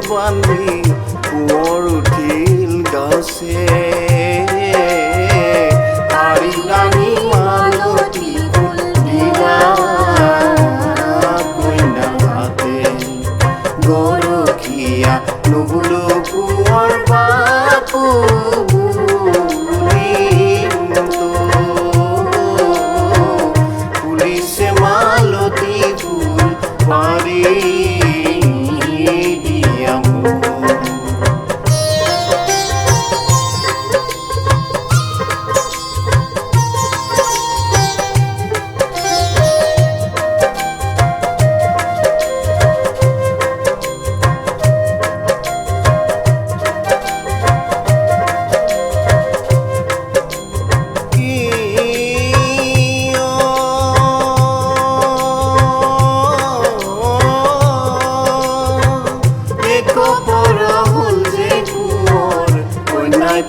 বান্ধি কোঁৱৰ উঠিল গাছে আৰি দানি মালতী ফুল দিলা কইনা হাতে গৰখীয়া নুবুলো কোঁৱৰ বাপু ফুলিছে মালতী ফুল পাৰি দিয়া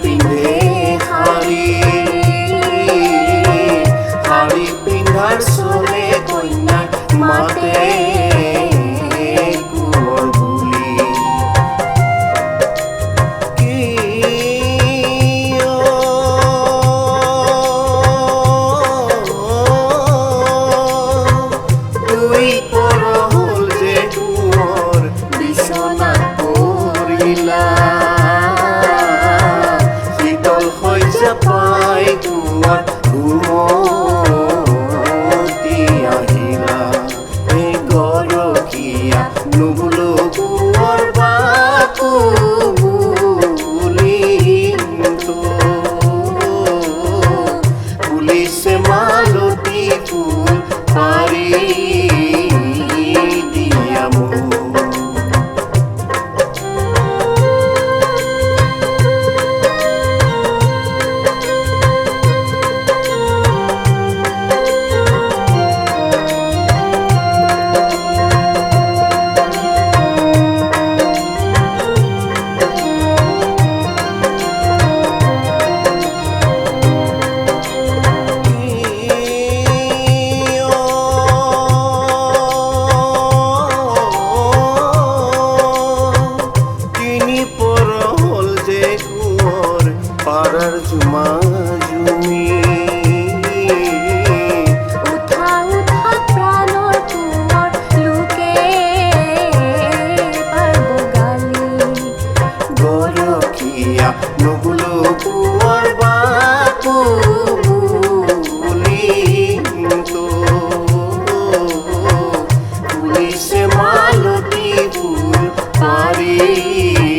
পিন্ধে শাৰী পিন্ধাৰ চলে কন্যাক মাতে কোঁৱৰ বুলি দুই পৰ হ'ল যে কোঁৱৰ বিচনাত পৰিলা পাই কোঁৱৰ ঘুমতি আহিলা এই গৰখীয়া নুবুলো কোঁৱৰ বাপু বুলি ফুলিছে মালতী ফুল পাৰি দিয়া পাৰাৰ জুমা জুমি উঠা উঠা প্ৰাণৰ কোঁৱৰ লোকে পাৰব গালি গৰখীয়া নুবুলো কোঁৱৰ বাপু বুলি ফুলিছে মালতী ফুল পাৰি